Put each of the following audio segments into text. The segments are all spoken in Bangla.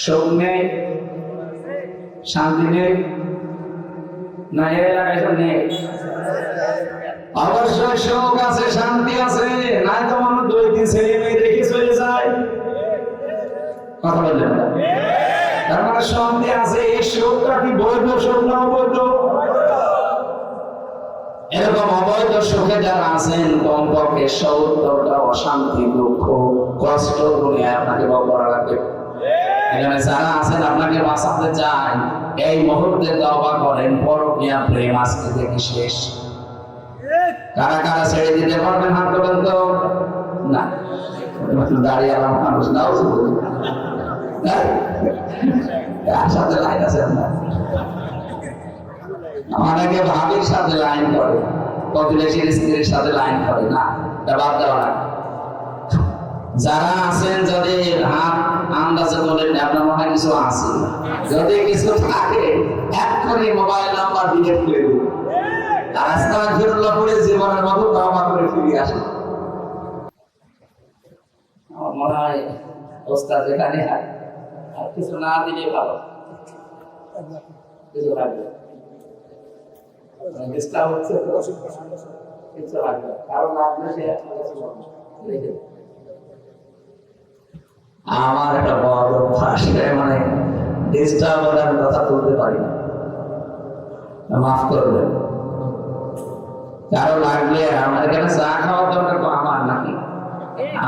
সুখ নেই, শান্তি নেই, না এর এলাকায় নেই? অবশ্যই সুখ আছে, শান্তি আছে, নাই তো মানুষ 2-3 ছেলে মেয়ে রেখে চলে যায়। কথা বললেন না? তার মানে শান্তি আছে। এই সুখটা কি বৈধ সুখ না অবৈধ? এরকম অবৈধ সুখে যারা আছেন, কমপক্ষে 70টা অশান্তি, দুঃখ, কষ্ট দুনিয়ায় আপনাকে ভোগ করা লাগবে। এখানে যারা আছেন আপনাকে বাঁচাতে চান, এই মুহূর্তে তওবা করেন, পরকীয়া প্রেম আজকে থেকে শেষ। কারা কারা ছেড়ে দিতে পারবেন হাত তোলেন তো? না, দাঁড়িয়ে আমার মানুষ নাও কার সাথে লাইন আছে আপনার? অনেকে ভাবির সাথে লাইন করে, প্রতিবেশীর স্ত্রীর সাথে লাইন করে না, তা বাদ দেওয়া না। যারা আছেন যদি হাত আন্দাজে বলেন আপনার মনে কিছু আছে, যদি কিছু থাকে এক্ষুনি মোবাইল নাম্বার ডিলিট করে দিন, আস্তাগফিরুল্লাহ পড়ে জীবনের মতো তওবা করে ফিরে আসেন। আমার মনে হয় ওস্তাদ এখানে আর কিছু না দিলে ভালো, কিছু লাগবে হচ্ছে কিছু লাগবে, কারণ আপনি সে আমার একটা বড় অভ্যাস, মানে ডিস্টার্ব হলে আমি কথা বলতে পারি না, মাফ করবেন। কারো লাগলে আমার এখানে চা খাওয়ার দরকার তো আমার নাকি?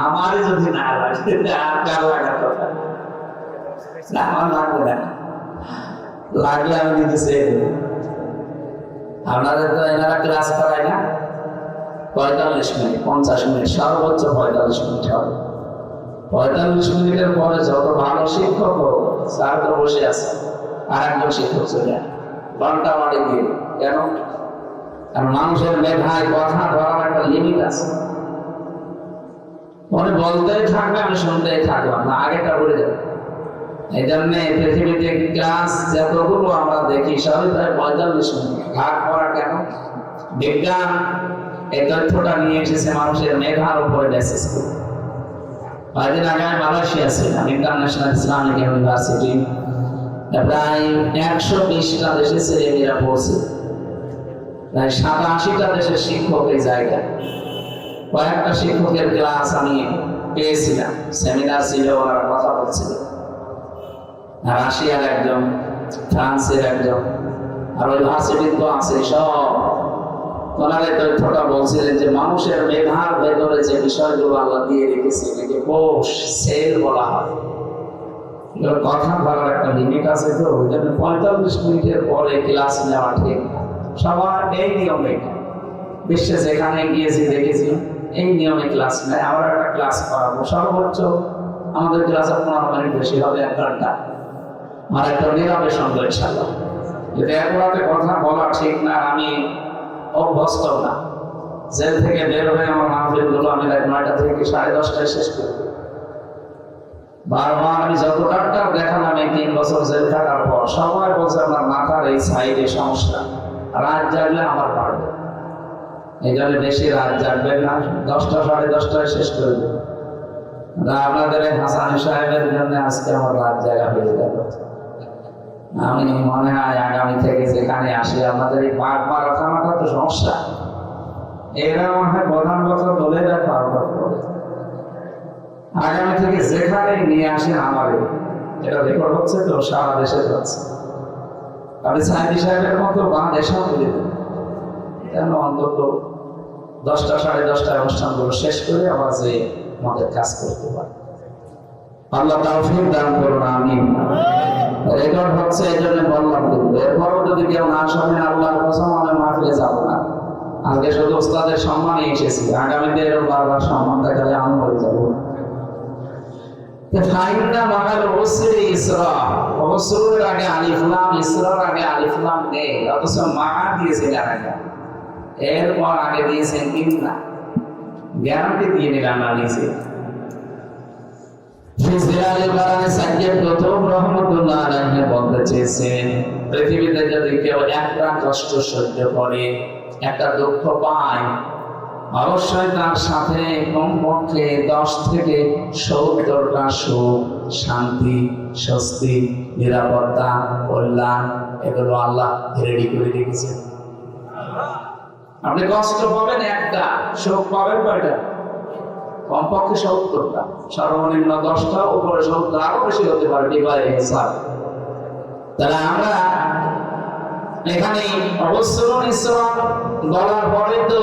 আমারই যদি না লাগে আর কারো লাগার কথা আমার লাগবে না, লাগলে আমি দিতে চেয়ে দেবো। আপনাদের তো এনারা ক্লাস করায় না 45 মিনিট, 50 মিনিট, সর্বোচ্চ 45 মিনিট হবে। 45 মিনিটের পরে যত ভালো শিক্ষক হোক, স্যার তো বসে আছে, আর একজন শিক্ষক চলে যায় ঘন্টা বাড়ি দিয়ে। কেন? কারণ মানুষের মেধায় কথা ধরার একটা লিমিট আছে। মনে বলতেই থাকবে, আমি শুনতেই থাকলাম না, আগেটা বলে যাবে। এই জন্য পৃথিবীতে ক্লাস যতগুলো আমরা দেখি সবই প্রায় 45 মিনিট। ভাগ করা কেন? বিজ্ঞান এই তথ্যটা নিয়ে এসেছে মানুষের মেধার উপরে বেসিস করে। কয়েকদিন আগে আমি মালয়েশিয়া ছিলাম, ইন্টারন্যাশনাল ইসলামিক ইউনিভার্সিটি, প্রায় 120টা দেশে ছেলেমেয়েরা পড়ছে, প্রায় 87টা দেশের শিক্ষক এই জায়গায়। কয়েকটা শিক্ষকের ক্লাস আমি পেয়েছিলাম, সেমিনার ছিল, ওনারা কথা বলছিল। রাশিয়ার একজন, ফ্রান্সের একজন, আর ওই ভার্সিটির তো আছে সব। ওনারা তথ্যটা বলছিলেন যে মানুষের মেধার ভেতরে যে বিষয়গুলো আল্লাহ দিয়ে রেখেছে এটাকে কোষ, সেল বলা হয়। কথা বলার একটা লিমিট আছে, তো ওই জন্য 45 মিনিটের পরে ক্লাস নেওয়া ঠিক না। সবার এই নিয়মে, বিশ্বে যেখানে গিয়েছি দেখেছি এই নিয়মে ক্লাস নেয়। আমরা একটা ক্লাস করাবো, সর্বোচ্চ আমাদের ক্লাসে 15 মিনিট বেশি হবে, 1 ঘন্টা। আর একটা নীরবে সঙ্গে ইনশাআল্লাহ। যদি একবারে কথা বলা ঠিক না, আমি অভ্যস্ত না। জেল থেকে বের হয়ে আমার মাহফিলগুলো আমি 9টা থেকে 10:30টায় শেষ করি। বারবার আমি যতটা দেখালাম এই 3 বছর জেল থাকার পর, সবাই বলছে আপনার মাথার এই সাইডে সমস্যা, রাত জাগলে আমার পারবে। এই জন্য বেশি রাত জাগবেন না, 10টা 10:30টায় শেষ করে দেবেন। আপনাদের হাসানি সাহেবের জন্য আজকে আমার রাত জায়গা হয়ে গেল। আমি মনে হয় আগামী থেকে যেখানে আসি, আমাদের এই বাগমারা থানাটা তো সমস্যা, এরা মনে হয় প্রধান কথা বলে দেয়, বারবার করে। আগামী থেকে যেখানে নিয়ে আসে আমাদের, এটা রেকর্ড হচ্ছে তো, সারা দেশে যাচ্ছে। আপনি সাহেবী সাহেবের মতো বাংলাদেশেও তুলে দেন, কেন অন্তত 10টা 10:30টায় অনুষ্ঠানগুলো শেষ করে আবার যে আমাদের কাজ করতে পারে। আল্লাহ তাওফিক দান করুন, আমিন। রেকর্ড হচ্ছে এই জন্য বললাম, এরপরও যদি কেউ না শোনেন, আল্লাহর কসম আমি মাহফিলে যাব না। আজকে শুধু ওস্তাদের সম্মানে এসেছি, আগামীতে এরকম বারবার সম্মান দেখালে আমি বলে যাব। ফাইন্না মাগাল ওসরি ইসরা, ওসরের আগে আলিফ লাম, ইসরার আগে আলিফ লাম নেই, অথচ মা দিয়েছেন আগে, এরপর আগে দিয়েছেন ইন্না, গ্যারান্টি দিয়ে নিলাম না নিজে। পৃথিবীতে যদি কেউ একটা কষ্ট সহ্য করে, একটা দুঃখ পায়, অবশ্যই তার সাথে কমপক্ষে 10 থেকে 70টা সুখ, শান্তি, স্বস্তি, নিরাপত্তা, কল্যাণ এগুলো আল্লাহ রেডি করে রেখেছেন। আপনি কষ্ট পাবেন একটা, সুখ পাবেন কয়টা? কমপক্ষে 70টা, সর্বনিম্ন 10টা, উপরে 70, আরো বেশি হতে পারে ডিভাইড হিসাব। তাহলে আমরা এখানে অবসরণ ইসলাম বলার পরে তো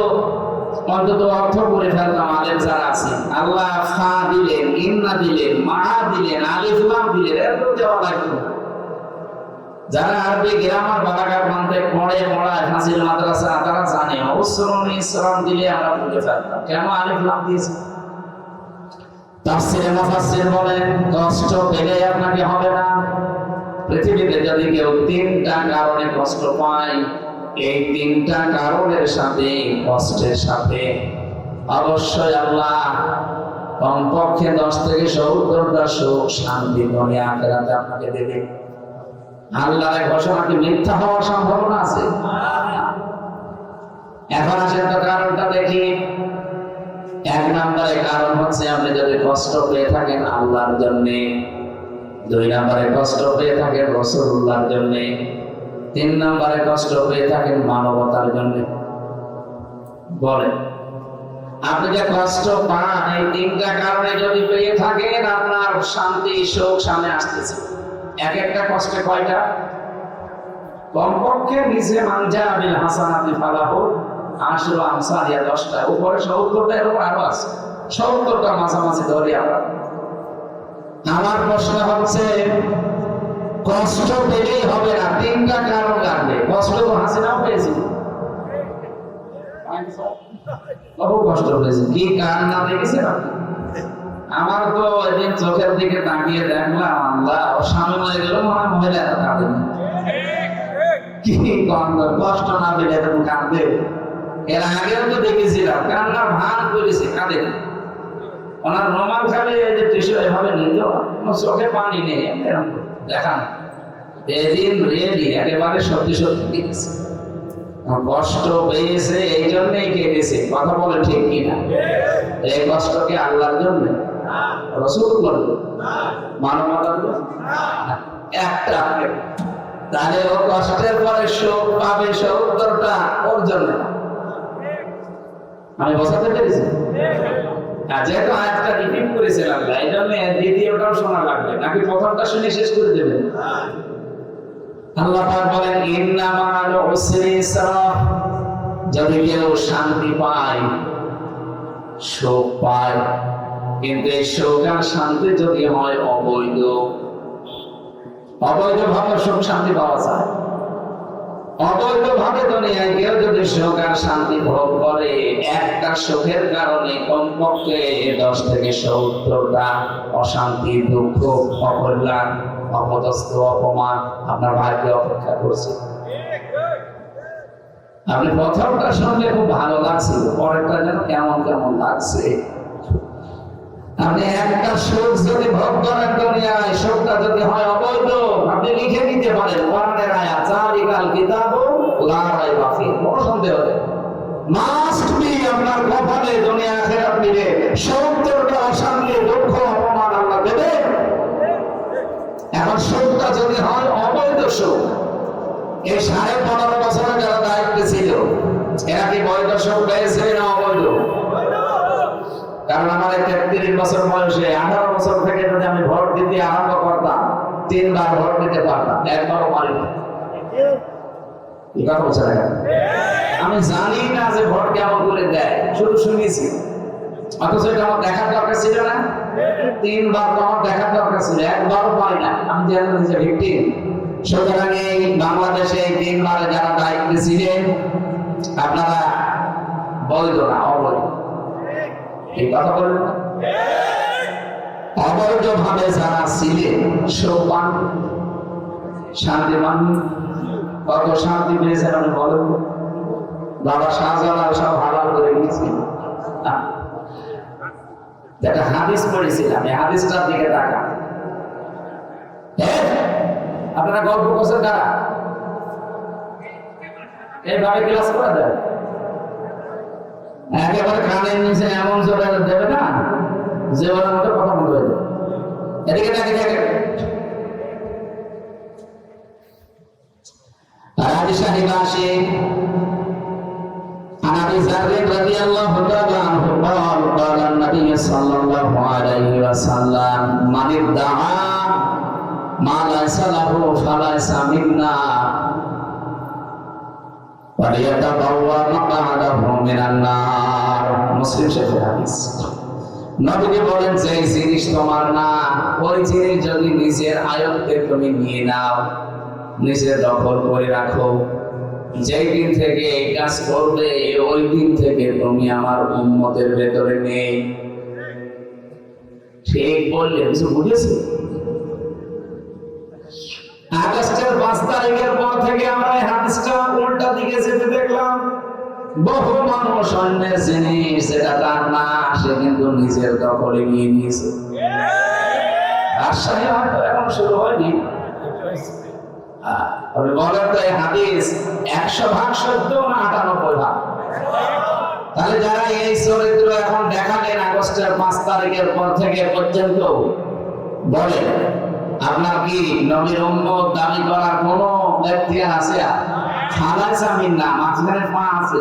অন্তত অর্থ করে ফেলতাম আলেম যারা আছে। আল্লাহ ফা দিলেন, ইন্না দিলেন, মা দিলেন, আলিফ লাম দিলেন, এত দেওয়া লাগতো। যারা আরবি গ্রামার বালাগাত মানতে পড়ে পড়ায় হাসিল মাদ্রাসা তারা জানে অবসরণ ইসলাম দিলে আমরা বুঝে ফেলতাম কেন আলিফ লাম দিয়েছে। তাফসীরে মুফাসসির বলেন কষ্ট পেলে আপনাকে হবে না। পৃথিবীতে যদি কেউ 3টা কারণে কষ্ট পায়, এই 3টা কারণের সাথে কষ্টের সাথে অবশ্যই আল্লাহ কমপক্ষে 10 থেকে 70টা সুখ, শান্তি দুনিয়া আখিরাতে আপনাকে দেবে। আল্লাহর ঘোষণা কি মিথ্যা হওয়ার সম্ভাবনা আছে? এখন আসেন তো কারণটা দেখি। 1 নম্বরে কারণ হচ্ছে আপনি যদি কষ্ট পেয়ে থাকেন আল্লাহর জন্যে, 2 নম্বরে কষ্ট পেয়ে থাকেন রাসূলুল্লাহর জন্যে, 3 নম্বরে কষ্ট পেয়ে থাকেন মানবতার জন্যে। বলেন আপনি যে কষ্ট পান এই 3টা কারণে যদি পেয়ে থাকেন, আপনার শান্তি সুখ সামনে আসতেছে। এক একটা কষ্টে কয়টা? কমপক্ষে নিচে মানজা বিল হাসানাতি ফালাহু আশরু আমসালিয়া, 10টা, উপরে 70টা, এর উপর আরো আছে 70টা মাঝামাঝি ধরে আমরা। আমার প্রশ্ন হচ্ছে কষ্ট পেলেই হবে না, 3টা কারণ লাগবে। কষ্ট তো হাসিনাও পেয়েছি, বহু কষ্ট পেয়েছি, কি কারণ না দেখেছেন আপনি? আমার তো এদিন চোখের দিকে তাকিয়ে দেখলাম আল্লাহ ও স্বামী মরে গেল, মনে মহিলা এত কাঁদে না। কি কষ্ট না পেলে এত কাঁদে? এর আগেও তো দেখেছিলাম কান্না ভান করেছে, কাঁদে না। ওনার রোমাল খালি এই যে টিস্যু এভাবে নিত, চোখে পানি নেই, এরকম দেখান। এদিন রিয়েলি একেবারে সত্যি সত্যি কেটেছে, কষ্ট পেয়েছে এই জন্যই কেটেছে। কথা বলে ঠিক কিনা? এই কষ্টকে আল্লাহর জন্য, রাসূলুল্লাহর জন্য, মানবতার জন্য একটা। তাহলে ও কষ্টের পরে সুখ পাবে 70টা ওর জন্য। আমি বোঝাতে পেরেছি? যেহেতু আয়াতটা রিপিট করেছিলাম এই জন্য দ্বিতীয়টাও শোনা লাগবে, নাকি প্রথমটা শুনে শেষ করে দেবেন? আল্লাহ পাক বলেন ইন্না মা'আল উসরি ইসরা, যদি কেউ শান্তি পায়, সুখ পায়, কিন্তু এই সুখ আর শান্তি যদি হয় অবৈধ, অবৈধভাবে সুখ শান্তি পাওয়া যায়। অবৈধভাবে দুনিয়ায় কেউ যদি সুখ আর শান্তি ভোগ করে, একটা সুখের কারণে কমপক্ষে 10 থেকে 70টা অশান্তি, দুঃখ, অকল্যাণ, অপদস্থ, অপমান আপনার ভাগ্যে অপেক্ষা করছে। আপনি প্রথমটা শুনলে খুব ভালো লাগছিল, পরেরটা যেন কেমন কেমন লাগছে। আপনি একটা সুখ যদি ভোগ করেন দুনিয়ায়, সুখটা যদি হয় অবৈধ, আপনি লিখে নিতে পারেন কোরআনের আয়াত, যালিকাল কিতাবু লা রাইবা ফীহি, কোনো সন্দেহ নেই। মাস্ট বি আপনার কপালে দুনিয়া আখিরাত মিলে 70টা অশান্তি, দুঃখ, অপমান আল্লাহ দেবে। এখন সুখটা যদি হয় অবৈধ সুখ, এই 15.5 বছরে যারা দায়িত্বে ছিল এরা কি বৈধ সুখ পেয়েছে না অবৈধ? কারণ আমার 33 বছর বয়সে 18 বছর থেকে যদি আমি ভোট দিতে আরম্ভ করতাম, 3 বার ভোট দিতে পারতাম, একবারও পারিনি। কথা বলছে না? আমি জানি না যে ভোট কেমন করে দেয়, শুধু শুনেছি। অথচ এটা আমার দেখার দরকার ছিল না? 3 বার তো আমার দেখার দরকার ছিল, একবারও পারি না। আমি জানি যে ভিকটিম। সুতরাং এই বাংলাদেশে 3 বারে যারা দায়িত্বে ছিলেন আপনারা বৈধ না, অবৈধ। এই কথা বলবেন না? অবৈধভাবে যারা ছিলেন সুখ পান, শান্তি পান। কত শান্তি পেয়েছেন আপনি বলেন? বাবা শাহজালাল সব হালাল করে গিয়েছিল। একটা হাদিস পড়েছিলাম, এই হাদিসটার দিকে তাকান। আপনারা গল্প করছেন কারা? এইভাবে ক্লাস করা যায়? একেবারে কানের নিচে এমন জোরে দেবে না যে ওর মতো কথা বলবে। এদিকে দেখে দেখে হাদিস শরীফে আসে عن ابي ذر رضي الله تعالى عنه قال قال النبي صلى الله عليه وسلم من ادعى ما ليس له فليس منا وليتبوأ مقعده من النار মুসলিম শরীফের হাদিস। নবীজি বলেন যে জিনিস তোমার না ওই জিনিস যদি নিজের আয়ত্তে তুমি নিয়ে নাও, নিজের দখল করে রাখো, যেই দিন থেকে এই কাজ করবে ওই দিন থেকে তুমি আমার উম্মতের ভেতরে নেই। ঠিক বললে কিছু বুঝেছি? আগস্টের 5 তারিখের পর থেকে আমরা এই হাদিসটা উল্টা দিকে যেতে দেখলাম। বহু মানুষ অন্যের জিনিস যেটা তার না সে কিন্তু নিজের দখলে নিয়ে নিয়েছে। রাজশাহী হয়তো এখন শুরু হয়নি। আপনি বলেন তো এই হাদিস 100 ভাগ সত্য না 98 ভাগ? তাহলে যারা এই চরিত্র এখন দেখালেন আগস্টের 5 তারিখের পর থেকে পর্যন্ত, বলেন আপনার কি নবীর উম্মত দাবি করার কোন ব্যক্তি আছে? ফালাই জামিন না, মাঝখানে ফা আছে।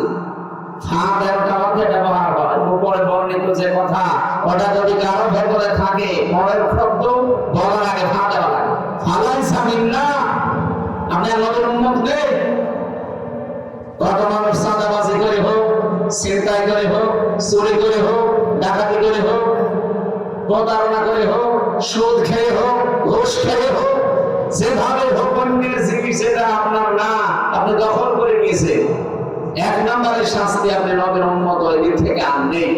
ফা দেওয়াটা অর্থে ব্যবহার হয়। উপরে বর্ণিত যে কথা ওটা যদি কারো ভেতরে থাকে পরের শব্দ বলার আগে ফা দেওয়া লাগে। ফালাই জামিন না, আপনার নবীর উম্মত নেই। কত মানুষ চাঁদাবাজি করে হোক, ছিনতাই করে হোক, চুরি করে হোক, ডাকাতি করে হোক, প্রতারণা করে হোক, সুদ খেয়ে হোক, ঘুষ খেয়ে হোক, যেভাবে হোক অন্যের জিনিস যেটা আপনার না আপনি দখল করে নিয়েছেন, 1 নম্বরের শাস্তি আপনি নবীর উম্মত ওই দিক থেকে আনবেন।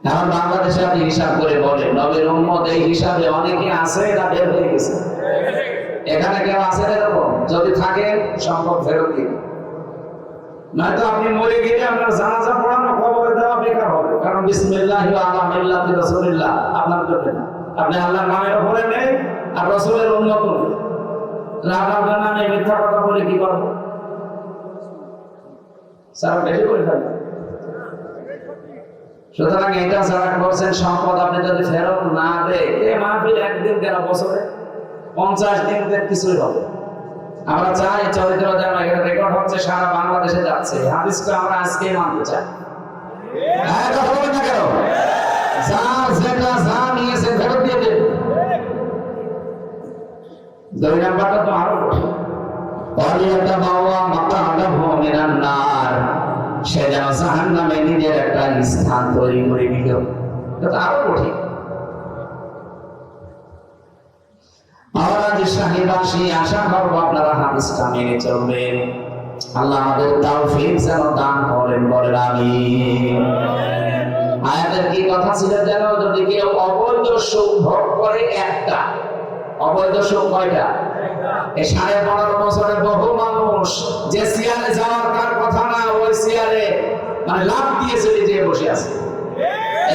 এখন বাংলাদেশে আপনি হিসাব করে বলেন নবীর উম্মত এই হিসাবে অনেকে আছে না বের হয়ে গেছে? এখানে কেউ আছে এরকম? যদি থাকে সম্ভব ফেরত দিন, নয়তো আপনি মরে গেলে আপনার জানাজা পড়ানো কবরে দেওয়া বেকার হবে। কারণ বিসমিল্লাহি ওয়া আলা মিল্লাতি রাসূলিল্লাহ আপনার জন্য না, আপনি আল্লাহর নামের উপরে নেই আর রাসূলের উম্মত নই। আপনার নামে মিথ্যা কথা বলে কি করব? স্যার বেশি করে ফেলবে। সুতরাং এটা যারা করছেন সম্পদ আপনি যদি ফেরত না দেয়, এই মাহফিল একদিন কেন বছরে 50 দিন কিছুই হবে। আমরা চাই চরিত্র যেন এটা রেকর্ড হচ্ছে, সারা বাংলাদেশে যাচ্ছে। হাদিসটা আমরা আজকে মানতে চাই। কথা বলেন না কেন? যা নিয়েছে ফেরত দিয়ে দেন। 2 নাম্বারটা তো আরো কঠিন। সে যেন জাহান্নামে নিজের একটা স্থান তৈরি করে নিল, এটা আরো কঠিন। আশা করবো আপনারা হাদিসটা মেনে চলবেন। আল্লাহ আমাদের তাওফীক যেন দান করেন, বলেন আমিন। আয়াতের কি কথা ছিল যেন? যদি কেউ অবৈধ সুখ ভোগ করে একটা, অবৈধ সুখ কয়টা? এই 15.5 বছরের বহু মানুষ যে সিয়ারে যাওয়ার কার কথা না, ওই সিয়ারে মানে লাভ দিয়ে চলে যেয়ে বসে আছে।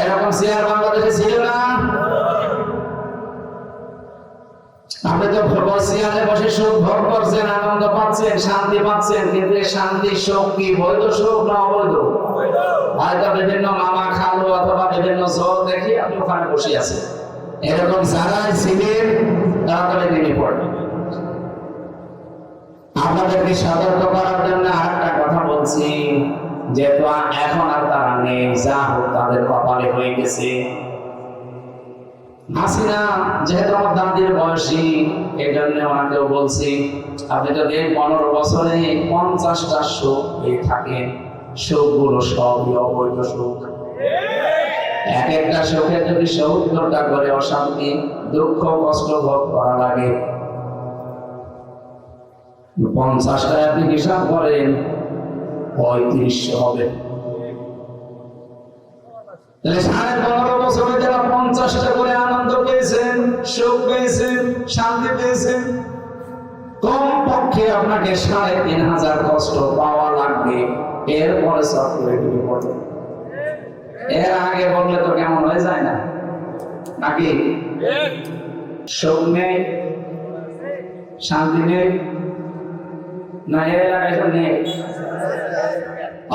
এরকম সিয়ার বাংলাদেশে ছিল না? আপনি তো সিয়ারে বসে সুখ ভোগ করছেন, আনন্দ পাচ্ছেন, শান্তি পাচ্ছেন, কিন্তু এই শান্তি সুখ কি বৈধ সুখ না অবৈধ? হয়তো বিভিন্ন মামা খালু অথবা বিভিন্ন জল দেখি আপনি ওখানে বসে আছেন। এরকম যারা ছিলেন তারা তবে নেমে পড়বেন। আপনাদেরকে সতর্ক করার জন্য আরেকটা কথা বলছি, যেহেতু এখন আর তারা নেই, যা হোক তাদের কপালে হয়ে গেছে। হাসিনা যেহেতু আমার দাদির বয়সী, এই জন্য ওনাকেও বলছি, আপনি যদি 15 বছরে 50টা সুখ পেয়ে থাকেন, সুখগুলো সবই অবৈধ সুখ। এক একটা সুখে যদি 70টা করে অশান্তি, দুঃখ, কষ্ট ভোগ করা লাগে, 50টা আপনি হিসাব করেন 3500 হবে। তাহলে 15.5 বছরে যারা 50টা করে আনন্দ পেয়েছেন, সুখ পেয়েছেন, শান্তি পেয়েছেন, কম পক্ষে আপনাকে 3500 কষ্ট পাওয়া লাগবে। এরপরে সব করে দিতে পারবে। এর আগে বললে তো কেমন হয়ে যায় না নাকি? সুখ নেই, শান্তি নেই, না এই এলাকায় তো নেই?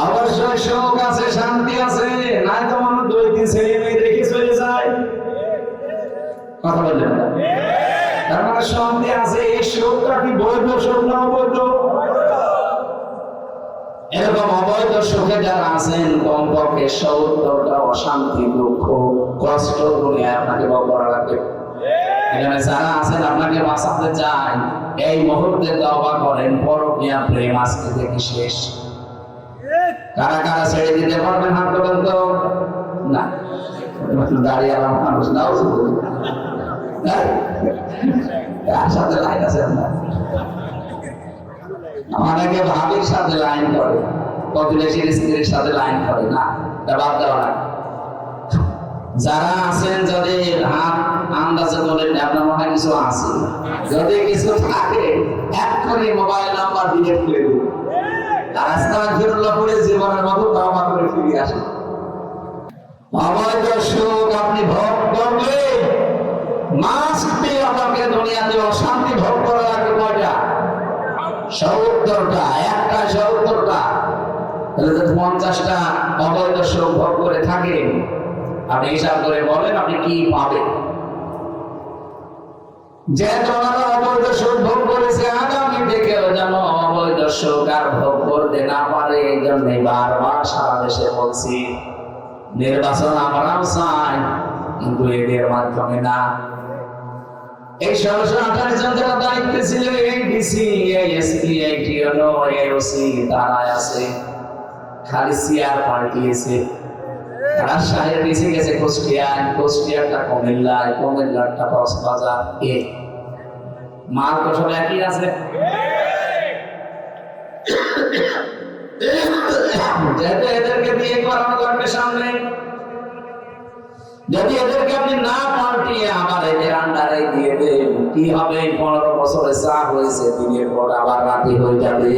অবশ্যই সুখ আছে, শান্তি আছে, নাই তো মানুষ 2-3 ছেলে মেয়ে দেখে চলে যায়। কথা বললেন না? তার মানে শান্তি আছে। এই সুখটা কি বৈধ সুখ না অবৈধ? এরকম অবৈধ সুখে যারা আছেন কমপক্ষে 70টা অশান্তি, দুঃখ, কষ্ট দুনিয়ায় আপনাকে ভোগ করা লাগবে। এখানে যারা আছেন আপনাকে বাঁচাতে চান, এই মুহূর্তে তওবা করেন, পরকীয়া প্রেম আজকে থেকে শেষ। কারা কারা ছেড়ে দিতে পারবেন হাত তোলেন তো? না, দাঁড়িয়ে আমার মানুষ নাও কার সাথে লাইন আছে আপনার? অনেকে ভাবির সাথে লাইন করে, প্রতিবেশীর স্ত্রীর সাথে লাইন করে না, তা বাদ দেওয়া না। যারা আছেন যদি হাত আন্দাজে বলেন আপনার মনে কিছু আছে, যদি কিছু থাকে এক্ষুনি মোবাইল নাম্বার ডিলিট করে দিন, আর আস্তাগফিরুল্লাহ পড়ে জীবনের মতো তওবা করে ফিরে আসেন। অবৈধ সুখ আপনি ভোগ করলে মাস্ট বি আপনাকে দুনিয়াতে অশান্তি ভোগ করা লাগবে কয়টা? 70টা। একটা 70টা, তাহলে যদি 50টা অবৈধ সুখ ভোগ করে থাকেন, আপনি হিসাব করে বলেন আপনি কি পাবেন? যে তোমরা অবৈধ সুখ ভোগ করেছে, আগামী থেকেও যেন অবৈধ সুখ আর ভোগ করতে না পারে। এই জন্যই বারবার সারা দেশে বলছি, নির্বাচন আমরাও চাই, কিন্তু এদের মাধ্যমে না। এই 1628 জন যারা দায়িত্বে ছিল, এই ডিসি, এই এসপি, এই টিওনো, এই ওসি, তারা আছে খালি সিআর পাল্টিয়েছে। রাজশাহীর ডিসি গেছে কুষ্টিয়ায়, কুষ্টিয়ারটা কুমিল্লায়, কুমিল্লারটা কক্সবাজার। মাল তো সব একই আছে। যেহেতু এদেরকে দিয়ে করানো লাগবে সামনে, যদি এদেরকে আপনি না পাল্টিয়ে আবার এদের আন্ডারে দিয়ে দেন, কি হবে? 15 বছরে যা হয়েছে, দিনের পর আবার রাতে হয়ে যাবে।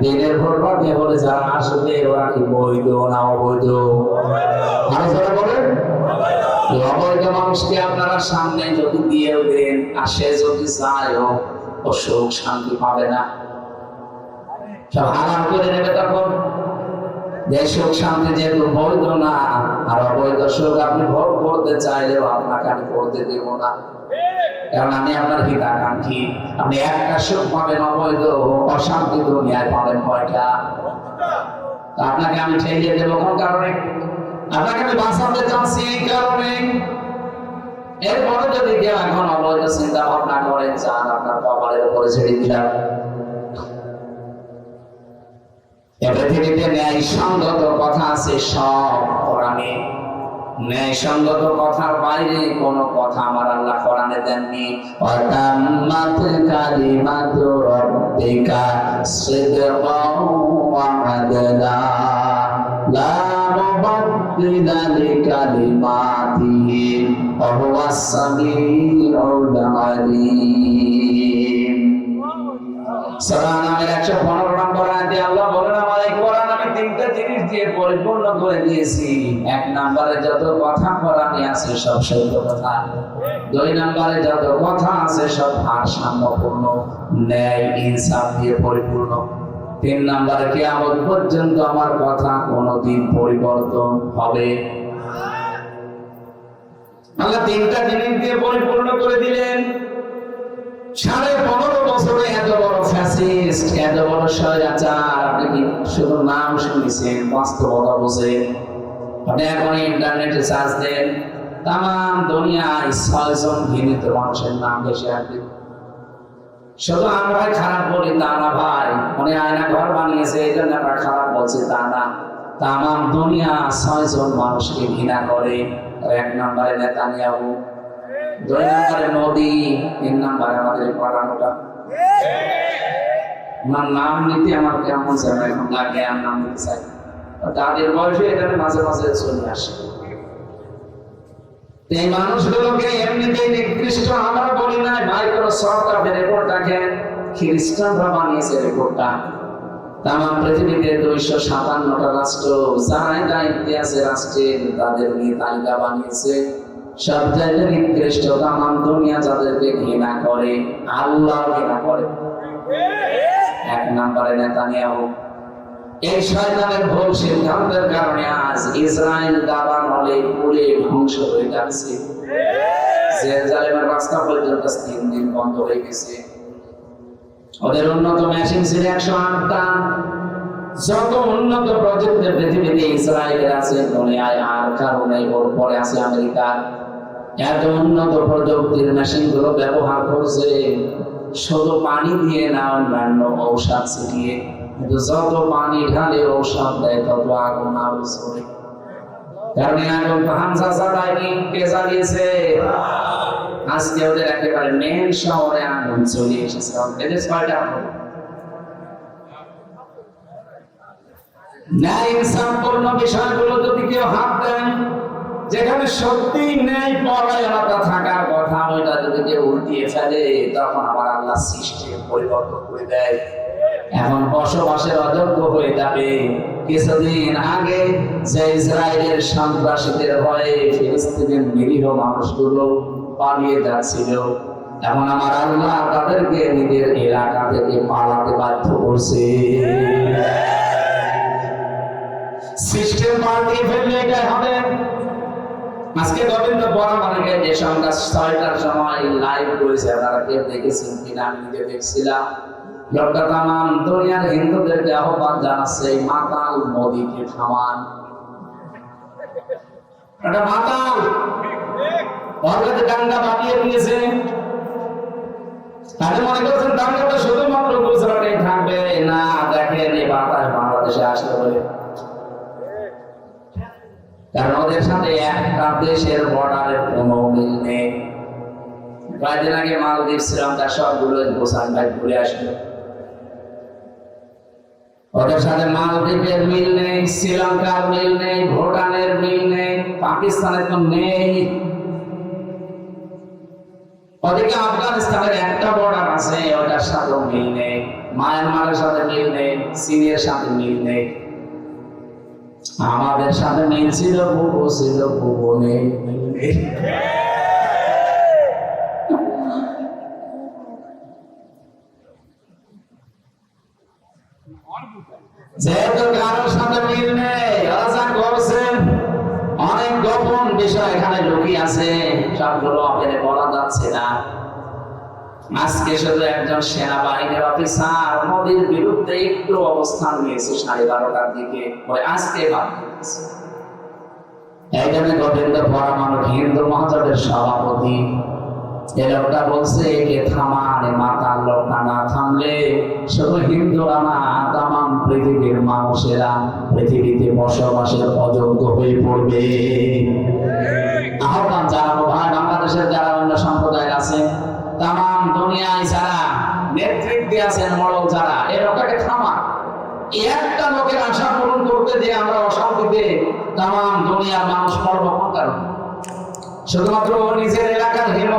দিনের পর রাতে হলে যারা আসবে ওরা কি বৈধ না অবৈধ? যারা বলেন অবৈধ মানুষকে আপনারা সামনে যদি দিয়েও দেন, আর সে যদি চায়ও, ও সুখ শান্তি পাবে না, সব হারাম করে নেবে। তখন যে সুখ শান্তি যেহেতু বৈধ না, আর অবৈধ সুখ আপনি ভোগ করতে চাইলেও আপনাকে আমি করতে দেব না, কারণ আমি আপনার হিতাকাঙ্ক্ষী। আপনি একটা সুখ পাবেন অবৈধ, অশান্তি দুনিয়ায় পাবেন কয়টা? আপনাকে আমি ঠেলিয়ে দেবো কোন কারণে? আপনাকে আমি বাঁচাতে চাচ্ছি এই কারণে। এরপরে যদি কেউ এখন অবৈধ চিন্তা ভাবনা করেন, চান আপনার কপালের উপরে ছেড়ে দিলাম। পৃথিবীতে ন্যায়সঙ্গত কথা আছে সব কোরআনে। ন্যায়সঙ্গত কথার বাইরে কোনো কথা আমার আল্লাহ কোরআনে দেননি। ওয়াতাম্মাত কালিমাতু রাব্বিকা সিদকাও ওয়া আদলা লা মুবাদদিলা লিকালিমাতিহি ওয়া হুয়াস সামিউল আলীম। সূরা নামের 115 নম্বর আয়াতে আল্লাহ বলেন, আমার এই কোরআন আমি 3টা জিনিস দিয়ে পরিপূর্ণ করে দিয়েছি। 1 নম্বরে যত কথা কোরআনে আছে সব সত্য কথা। 2 নম্বরে যত কথা আছে সব ভারসাম্যপূর্ণ, ন্যায় ইনসাফ দিয়ে পরিপূর্ণ। 3 নম্বরে কিয়ামত পর্যন্ত আমার কথা কোনোদিন পরিবর্তন হবে আল্লাহ 3টা জিনিস দিয়ে পরিপূর্ণ করে দিলেন। 15.5 বছরে এত বড় ফ্যাসিস্ট, এত বড় স্বৈরাচার, আপনি কি শুধু নাম শুনেছেন? বাস্তবতা বোঝেন? আপনি এখন ইন্টারনেটে সার্চ দেন, তাম দুনিয়ায় 6 জন ঘৃণিত মানুষের নাম ভেসে আসবে। শুধু আমরা খারাপ বলি তা না ভাই, উনি আয়না ঘর বানিয়েছে এই জন্য আমরা খারাপ বলছি তা না। তাম দুনিয়া 6 জন মানুষকে ঘৃণা করে। 1 নম্বরে নেতানিয়াহু, 2 নম্বরে মোদি, 3 নম্বরে আমাদের পালানোটা। ওনার নাম নিতে আমার কেমন যেন এখন লাগে, আর নাম নিতে চাই। তাদের বয়সে এখানে মাঝে মাঝে চলে আসে। এই মানুষগুলোকে এমনিতেই নিকৃষ্ট আমরা বলি না ভাই, কোন সরকার রিপোর্ট দেখেন, খ্রিস্টানরা বানিয়েছে রিপোর্টটা। তাম পৃথিবীতে 257টা রাষ্ট্র যারাই দায়িত্বে আছে রাষ্ট্রের, তাদের নিয়ে তালিকা বানিয়েছে। সবচাইতে নিকৃষ্ট তাম দুনিয়া যাদেরকে ঘৃণা করে, আল্লাহ ঘৃণা করে। এক নম্বরে নেতানিয়াহু। এই শয়তানের ভুল সিদ্ধান্তের কারণে আজ ইসরায়েল দাবান হলে পুড়ে ধ্বংস হয়ে যাচ্ছে। জেরুজালেমের রাস্তা পর্যন্ত 3 দিন বন্ধ হয়ে গেছে। ওদের উন্নত মেশিন ছিল 108টা। যত উন্নত প্রযুক্তি পৃথিবীতে ইসরায়েলের আছে দুনিয়ায় আর কারণে ওর পরে আছে আমেরিকা। এত উন্নত প্রযুক্তির মেশিন গুলো ব্যবহার করছে শুধু পানি দিয়ে না, অন্যান্য ঔষধ ছিটিয়ে। কিন্তু যত পানি ঢালে ঔষধ দেয় তত আগুন আরো জ্বলে। কারণ আগুন তো হামজা জ্বালায়নি, কে জ্বালিয়েছে? আজকে ওদের একেবারে মেন শহরে আগুন চলে এসেছে। এদের ছয়টা ন্যায় ইনসাফপূর্ণ বিষয়গুলো যদি কেউ হাত দেন, যেখানে সত্যি ন্যায় পরায়ণতা থাকার কথা, ওইটা যদি কেউ উল্টিয়ে ফেলে, তখন আমার আল্লাহ সৃষ্টির পরিবর্তন করে দেয়। এখন বসবাসের অযোগ্য হয়ে যাবে। কিছুদিন আগে যে ইসরায়েলের সন্ত্রাসীদের ভয়ে ফিলিস্তিনের নিরীহ মানুষগুলো পালিয়ে যাচ্ছিল, এখন আমার আল্লাহ তাদেরকে নিজের এলাকা থেকে পালাতে বাধ্য করছে। সিস্টেম পাল্টিয়ে ফেললে এটাই হবে। আজকে গোবিন্দ বরামানিকে যে সন্ধ্যা 6টার সময় লাইভ করেছে, আপনারা কেউ দেখেছেন কিনা? আমি নিজে দেখছিলাম। লোকটা তাম দুনিয়ার হিন্দুদেরকে আহ্বান জানাচ্ছে, এই মাতাল মোদীকে থামান। একটা মাতাল ওর দাঙ্গা বানিয়ে দিয়েছে। তাহলে মনে করছেন দাঙ্গাটা শুধুমাত্র গুজরাটে থাকবে না, দেখেন এই বাতাস বাংলাদেশে আসলে বলে। কারণ ওদের সাথে একটা দেশের বর্ডারের কোনো মিল নেই। কয়েকদিন আগে মালদ্বীপ শ্রীলঙ্কা সবগুলো গোসান ভাই ঘুরে আসলো। ওদের সাথে মালদ্বীপের মিল নেই, শ্রীলঙ্কার মিল নেই, ভুটানের মিল নেই, পাকিস্তানের তো নেই। ওদিকে আফগানিস্তানের একটা বর্ডার আছে, ওটার সাথেও মিল নেই। মায়ানমারের সাথে মিল নেই, চীনের সাথে মিল নেই। আমাদের সাথে মিল ছিল, বুবু ছিল, বুবু নেই। যেহেতু কারোর সাথে মিল নেই, রাজা করছেন অনেক গোপন বিষয় এখানে লুকিয়ে আছে, সবগুলো আপনাদের বলা যাচ্ছে না। আজকে শুধু একজন সেনাবাহিনীর অফিসার মোদির বিরুদ্ধে একটু অবস্থান নিয়েছে 12:30টার দিকে, আজকে বাদ দিয়েছে। এই জন্য গোবিন্দ পরমাণু হিন্দু মহাজোটের সভাপতি এ লোকটা বলছে, একে থামান, মাতাল লোকটা না থামলে শুধু হিন্দুরা না, তামাম পৃথিবীর মানুষেরা পৃথিবীতে বসবাসের অযোগ্য হয়ে পড়বে। আহ্বান জানাবো ভাই, বাংলাদেশের যারা অন্য সম্প্রদায় আছে, তামাম দুনিয়ায় যারা নেতৃত্বে আছেন, মডল যারা, এই লোকটাকে থামা। একটা লোকের আশা পূরণ করতে যে আমরা অশান্তিতে তামাম দুনিয়ার মানুষ মরব কোন কারণে? শুধুমাত্র নিজের এলাকার হিন্দু